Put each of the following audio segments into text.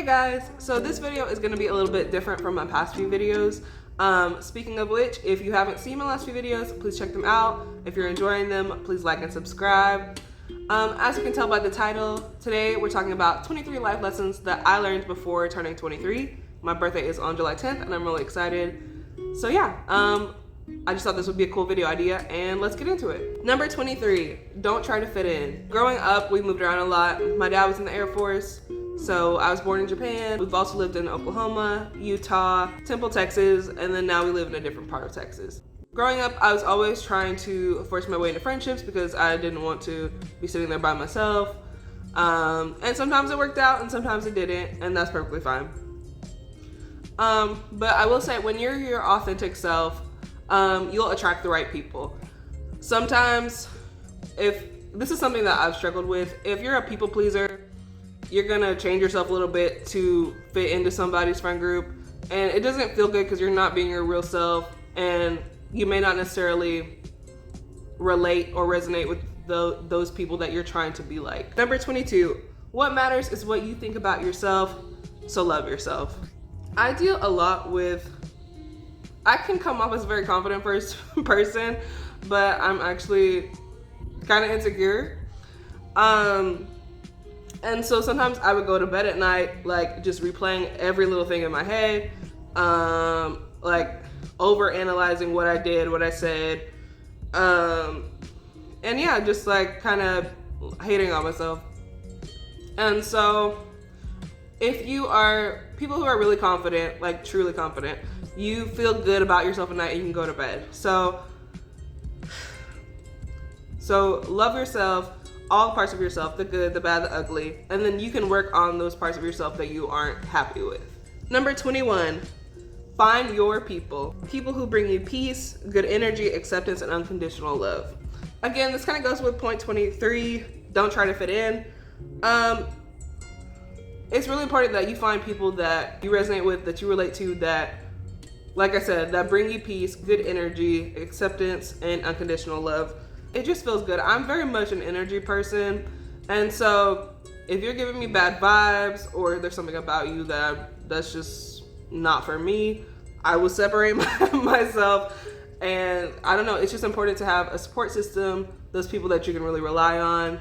guys, so this video is going to be a little bit different from my past few videos. Speaking of which, if you haven't seen my last few videos, please check them out. If you're enjoying them, please like and subscribe. As you can tell by the title, today we're talking about 23 life lessons that I learned before turning 23. My birthday is on July 10th and I'm really excited. So yeah, I just thought this would be a cool video idea and let's get into it. Number 23, don't try to fit in. Growing up, we moved around a lot. My dad was in the Air Force, so I was born in Japan. We've also lived in Oklahoma, Utah, Temple, Texas, and then now we live in a different part of Texas. Growing up, I was always trying to force my way into friendships because I didn't want to be sitting there by myself. And sometimes it worked out and sometimes it didn't, and that's perfectly fine. But I will say, when you're your authentic self, you'll attract the right people. Sometimes, if this is something that I've struggled with, if you're a people pleaser, you're gonna change yourself a little bit to fit into somebody's friend group, and it doesn't feel good because you're not being your real self, and you may not necessarily relate or resonate with those people that you're trying to be like. Number 22, what matters is what you think about yourself, so love yourself. I deal a lot with, I can come off as a very confident person, but I'm actually kind of insecure. And so sometimes I would go to bed at night, like just replaying every little thing in my head, like over analyzing what I did, what I said, and yeah, just like kind of hating on myself. And so if you are people who are really confident, like truly confident, you feel good about yourself at night and you can go to bed. So love yourself, all parts of yourself, the good, the bad, the ugly, and then you can work on those parts of yourself that you aren't happy with. Number 21, find your people. People who bring you peace, good energy, acceptance, and unconditional love. Again, this kind of goes with point 23, don't try to fit in. It's really important that you find people that you resonate with, that you relate to, that, like I said, that bring you peace, good energy, acceptance, and unconditional love. It just feels good. I'm very much an energy person, and so if you're giving me bad vibes or there's something about you that's just not for me, I will separate myself. And I don't know, it's just important to have a support system, those people that you can really rely on.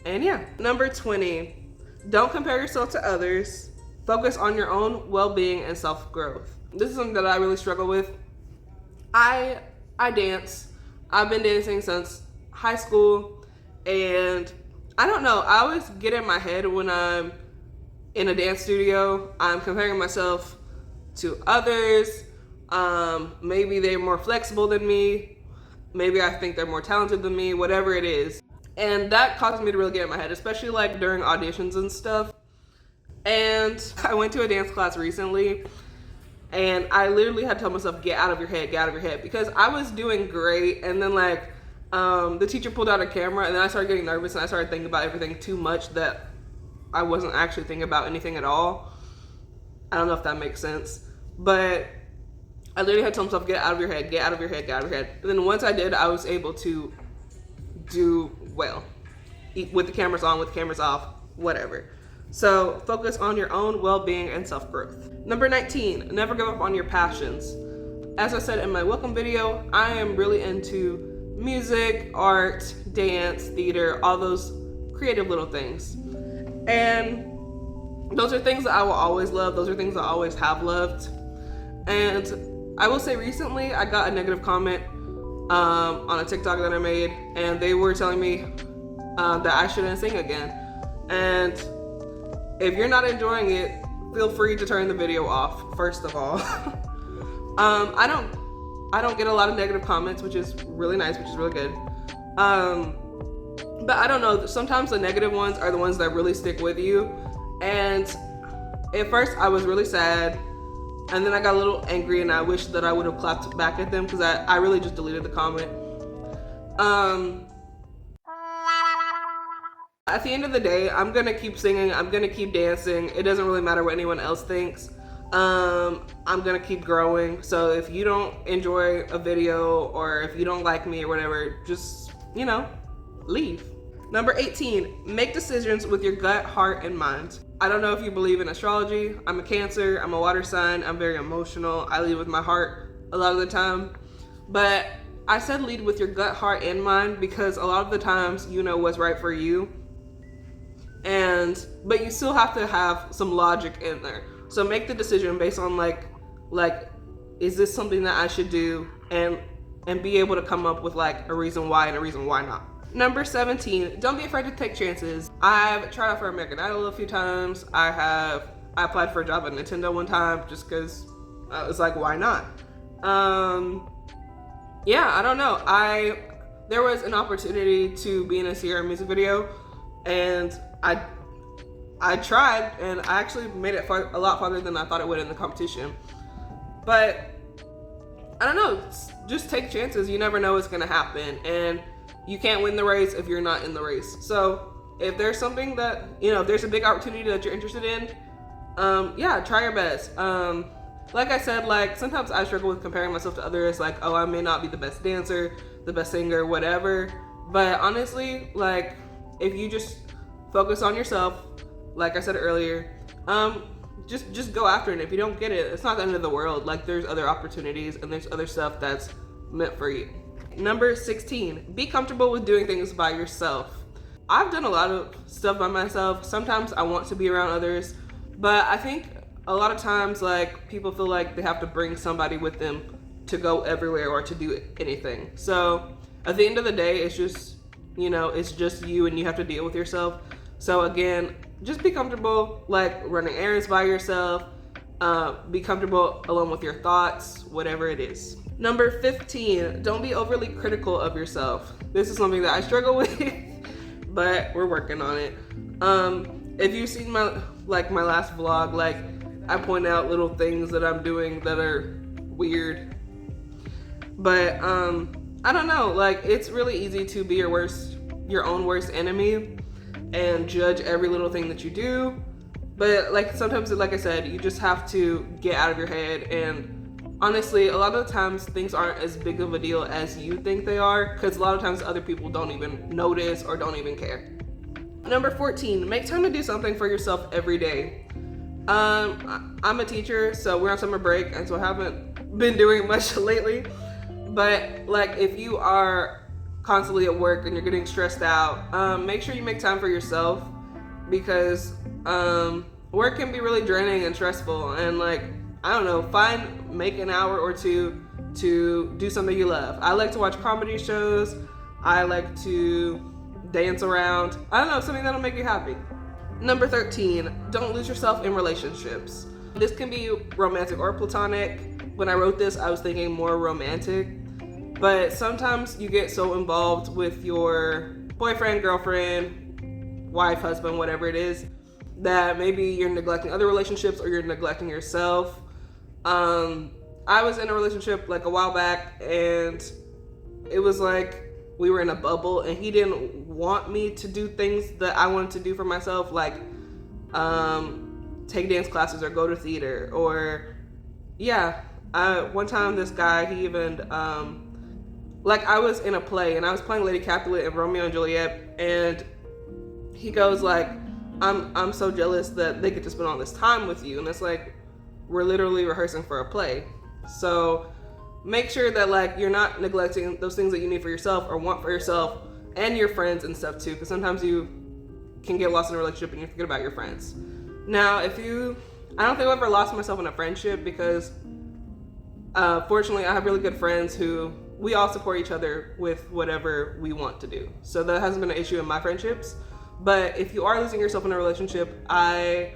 And yeah. Number 20, don't compare yourself to others. Focus on your own well-being and self-growth. This is something that I really struggle with. I dance. I've been dancing since high school, and I don't know, I always get in my head when I'm in a dance studio. I'm comparing myself to others. Maybe they're more flexible than me. Maybe I think they're more talented than me, whatever it is. And that causes me to really get in my head, especially like during auditions and stuff. And I went to a dance class recently, and I literally had to tell myself, get out of your head, get out of your head, because I was doing great. And then like, the teacher pulled out a camera, and then I started getting nervous, and I started thinking about everything too much that I wasn't actually thinking about anything at all. I don't know if that makes sense, but I literally had to tell myself, get out of your head, get out of your head, get out of your head. And then once I did, I was able to do well, with the cameras on, with the cameras off, whatever. So focus on your own well-being and self-growth. Number 19, never give up on your passions. As I said in my welcome video, I am really into music, art, dance, theater, all those creative little things. And those are things that I will always love. Those are things I always have loved. And I will say recently I got a negative comment on a TikTok that I made, and they were telling me that I shouldn't sing again. And if you're not enjoying it, feel free to turn the video off, first of all. I don't get a lot of negative comments, which is really nice, which is really good. But I don't know, sometimes the negative ones are the ones that really stick with you. And at first I was really sad, and then I got a little angry, and I wish that I would have clapped back at them, because I really just deleted the comment. At the end of the day, I'm gonna keep singing, I'm gonna keep dancing. It doesn't really matter what anyone else thinks. I'm gonna keep growing. So if you don't enjoy a video, or if you don't like me or whatever, just, leave. Number 18, make decisions with your gut, heart, and mind. I don't know if you believe in astrology. I'm a Cancer, I'm a water sign, I'm very emotional. I lead with my heart a lot of the time. But I said lead with your gut, heart, and mind because a lot of the times you know what's right for you. But you still have to have some logic in there. So make the decision based on like, is this something that I should do? And be able to come up with like a reason why and a reason why not. Number 17, don't be afraid to take chances. I've tried out for American Idol a few times. I applied for a job at Nintendo one time just because I was like, why not? Yeah, I don't know. There was an opportunity to be in a Sierra music video, and I tried, and I actually made it a lot farther than I thought it would in the competition. But I don't know, just take chances. You never know what's gonna happen, and you can't win the race if you're not in the race. So if there's something that, if there's a big opportunity that you're interested in, yeah, try your best. Like I said, like sometimes I struggle with comparing myself to others, like, oh, I may not be the best dancer, the best singer, whatever. But honestly, like if you just focus on yourself, like I said earlier, just go after it. If you don't get it, it's not the end of the world. Like there's other opportunities and there's other stuff that's meant for you. Number 16, be comfortable with doing things by yourself. I've done a lot of stuff by myself. Sometimes I want to be around others, but I think a lot of times like people feel like they have to bring somebody with them to go everywhere or to do anything. So at the end of the day, it's just, it's just you and you have to deal with yourself. So again, just be comfortable like running errands by yourself. Be comfortable alone with your thoughts, whatever it is. Number 15, don't be overly critical of yourself. This is something that I struggle with, but we're working on it. If you've seen my last vlog, like I point out little things that I'm doing that are weird. But I don't know, like it's really easy to be your own worst enemy and judge every little thing that you do. But like sometimes, like I said, you just have to get out of your head. And honestly, a lot of the times things aren't as big of a deal as you think they are, because a lot of times other people don't even notice or don't even care. Number 14, make time to do something for yourself every day. I'm a teacher, so we're on summer break, and so I haven't been doing much lately. But like if you are constantly at work and you're getting stressed out, make sure you make time for yourself, because work can be really draining and stressful. And like, I don't know, make an hour or two to do something you love. I like to watch comedy shows. I like to dance around. I don't know, something that'll make you happy. Number 13, don't lose yourself in relationships. This can be romantic or platonic. When I wrote this, I was thinking more romantic. But sometimes you get so involved with your boyfriend, girlfriend, wife, husband, whatever it is, that maybe you're neglecting other relationships or you're neglecting yourself. I was in a relationship like a while back, and it was like we were in a bubble, and he didn't want me to do things that I wanted to do for myself, like take dance classes or go to theater, or one time this guy, he even like I was in a play and I was playing Lady Capulet in Romeo and Juliet, and he goes like, I'm so jealous that they get to spend all this time with you. And it's like, we're literally rehearsing for a play. So make sure that like you're not neglecting those things that you need for yourself or want for yourself and your friends and stuff too, because sometimes you can get lost in a relationship and you forget about your friends. Now, I don't think I've ever lost myself in a friendship, because fortunately I have really good friends who we all support each other with whatever we want to do. So that hasn't been an issue in my friendships. But if you are losing yourself in a relationship, I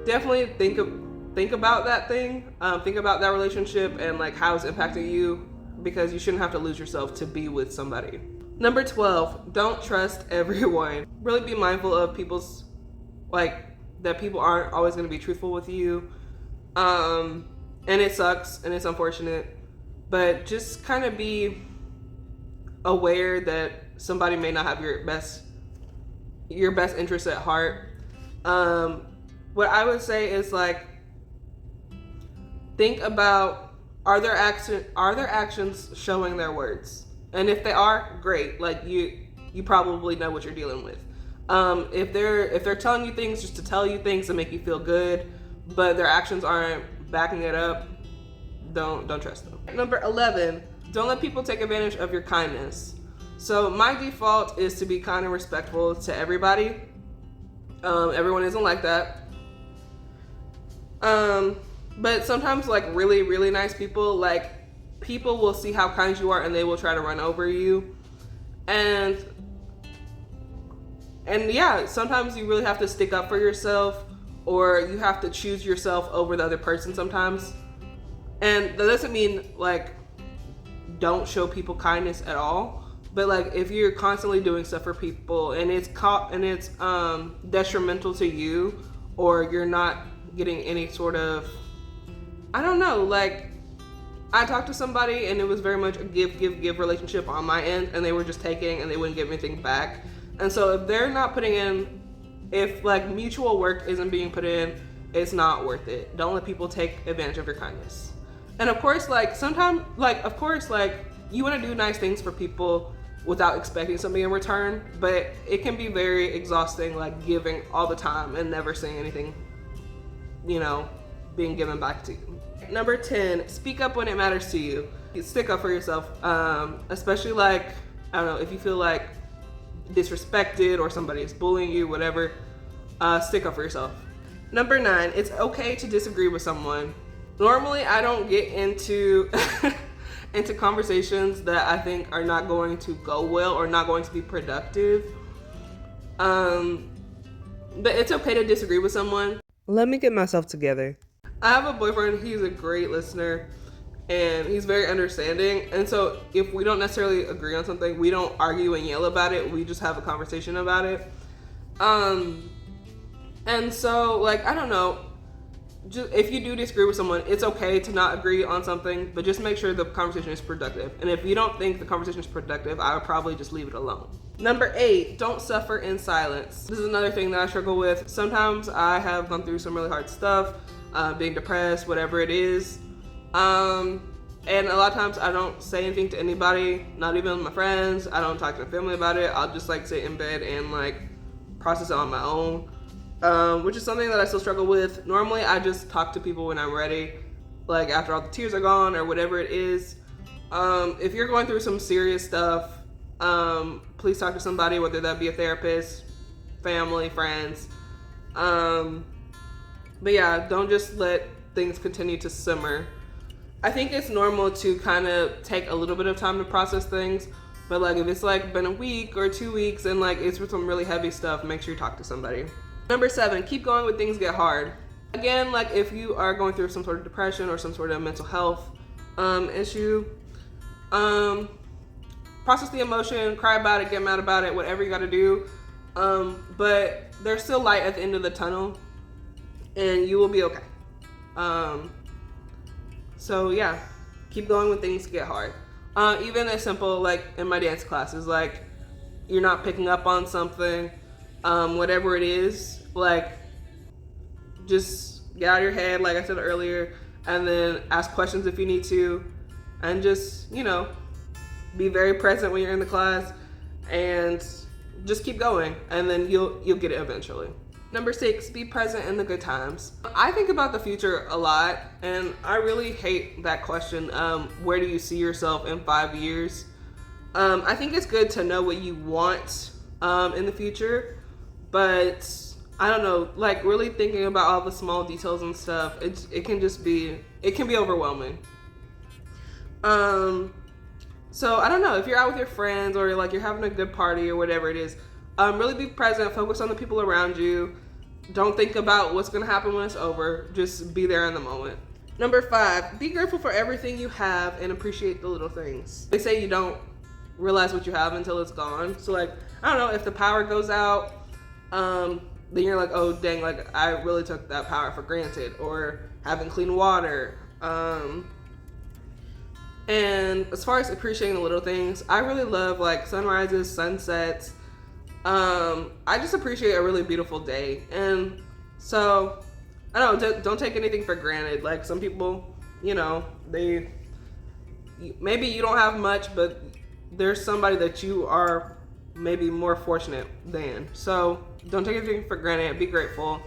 definitely think about that thing. Think about that relationship and like how it's impacting you, because you shouldn't have to lose yourself to be with somebody. Number 12, don't trust everyone. Really be mindful of that people aren't always going to be truthful with you. And it sucks and it's unfortunate, but just kind of be aware that somebody may not have your best interests at heart. What I would say is like, think about, are their actions showing their words? And if they are, great. Like you probably know what you're dealing with. If they're telling you things just to tell you things to make you feel good, but their actions aren't backing it up, don't trust them. Number 11, don't let people take advantage of your kindness. So my default is to be kind and respectful to everybody. Everyone isn't like that. But sometimes like really, really nice people, like people will see how kind you are and they will try to run over you. And yeah, sometimes you really have to stick up for yourself, or you have to choose yourself over the other person sometimes. And that doesn't mean like don't show people kindness at all, but like if you're constantly doing stuff for people and it's detrimental to you, or you're not getting any sort of, I don't know, like I talked to somebody and it was very much a give relationship on my end, and they were just taking and they wouldn't give anything back. And so if they're not putting in, if like mutual work isn't being put in, it's not worth it. Don't let people take advantage of your kindness. And of course, like sometimes, like of course, like you want to do nice things for people without expecting something in return, but it can be very exhausting, like giving all the time and never seeing anything, you know, being given back to you. Number 10, speak up when it matters to you. Stick up for yourself, especially like, I don't know, if you feel like disrespected or somebody is bullying you, whatever, stick up for yourself. Number 9, it's okay to disagree with someone. Normally, I don't get into into conversations that I think are not going to go well or not going to be productive. But it's okay to disagree with someone. Let me get myself together. I have a boyfriend, he's a great listener, and he's very understanding. And so if we don't necessarily agree on something, we don't argue and yell about it. We just have a conversation about it. And so, like, I don't know, just, if you do disagree with someone, it's okay to not agree on something, but just make sure the conversation is productive. And if you don't think the conversation is productive, I would probably just leave it alone. Number 8, don't suffer in silence. This is another thing that I struggle with. Sometimes I have gone through some really hard stuff, being depressed, whatever it is. And a lot of times I don't say anything to anybody, not even my friends. I don't talk to my family about it. I'll just like sit in bed and like process it on my own. Which is something that I still struggle with. Normally, I just talk to people when I'm ready, like after all the tears are gone or whatever it is. If you're going through some serious stuff, please talk to somebody, whether that be a therapist, family, friends. But yeah, don't just let things continue to simmer. I think it's normal to kind of take a little bit of time to process things, but like if it's like been a week or 2 weeks and like it's for some really heavy stuff, make sure you talk to somebody. Number 7, keep going when things get hard. Again, like if you are going through some sort of depression or some sort of mental health issue, process the emotion, cry about it, get mad about it, whatever you gotta do. But there's still light at the end of the tunnel and you will be okay. So yeah, keep going when things get hard. Even as simple, like in my dance classes, like you're not picking up on something, whatever it is, like just get out of your head, like I said earlier, and then ask questions if you need to, and just, you know, be very present when you're in the class and just keep going, and then you'll get it eventually. Number 6, be present in the good times. I think about the future a lot, and I really hate that question, where do you see yourself in 5 years? I think it's good to know what you want in the future, but I don't know, like really thinking about all the small details and stuff, it can be overwhelming. So I don't know, if you're out with your friends or like you're having a good party or whatever it is, really be present, focus on the people around you. Don't think about what's gonna happen when it's over, just be there in the moment. Number 5, be grateful for everything you have and appreciate the little things. They say you don't realize what you have until it's gone. So like, I don't know, if the power goes out, then you're like, oh dang, like I really took that power for granted, or having clean water. And as far as appreciating the little things, I really love like sunrises, sunsets. I just appreciate a really beautiful day. And so, I don't take anything for granted. Like some people, you know, maybe you don't have much, but there's somebody that you are maybe more fortunate than. So don't take anything for granted. Be grateful,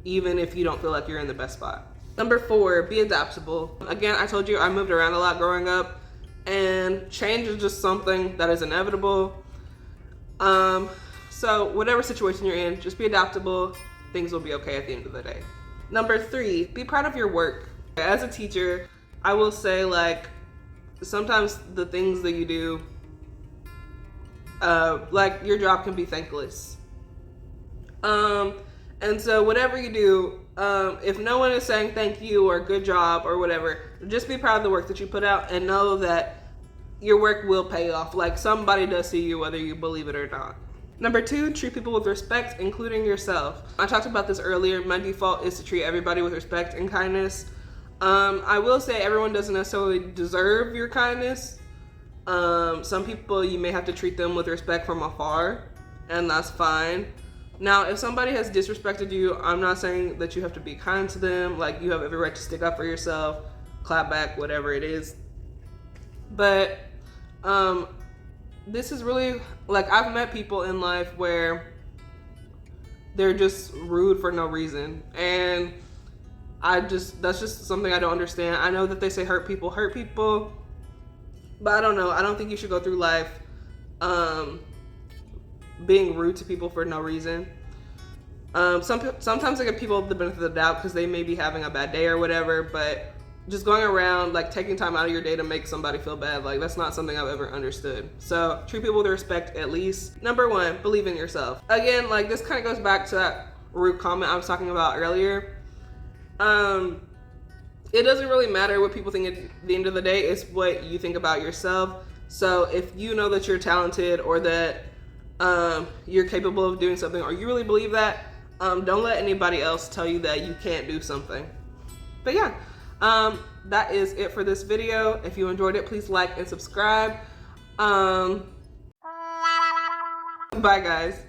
even if you don't feel like you're in the best spot. Number 4, be adaptable. Again, I told you I moved around a lot growing up, and change is just something that is inevitable. So whatever situation you're in, just be adaptable. Things will be okay at the end of the day. Number 3, be proud of your work. As a teacher, I will say, like, sometimes the things that you do, like your job can be thankless. And so whatever you do, if no one is saying thank you or good job or whatever, just be proud of the work that you put out and know that your work will pay off. Like, somebody does see you, whether you believe it or not. Number 2, treat people with respect, including yourself. I talked about this earlier. My default is to treat everybody with respect and kindness. I will say everyone doesn't necessarily deserve your kindness. Some people, you may have to treat them with respect from afar, and that's fine. Now, if somebody has disrespected you, I'm not saying that you have to be kind to them. Like, you have every right to stick up for yourself, clap back, whatever it is. But this is really, like, I've met people in life where they're just rude for no reason, and that's just something I don't understand. I know that they say hurt people, but I don't know. I don't think you should go through life being rude to people for no reason. Sometimes I give people the benefit of the doubt because they may be having a bad day or whatever, but just going around, like, taking time out of your day to make somebody feel bad, like, that's not something I've ever understood. So treat people with respect at least. Number 1, believe in yourself. Again, like, this kind of goes back to that rude comment I was talking about earlier. It doesn't really matter what people think at the end of the day. It's what you think about yourself. So if you know that you're talented or that you're capable of doing something, or you really believe that, don't let anybody else tell you that you can't do something. But yeah, that is it for this video. If you enjoyed it, please like and subscribe. Bye, guys.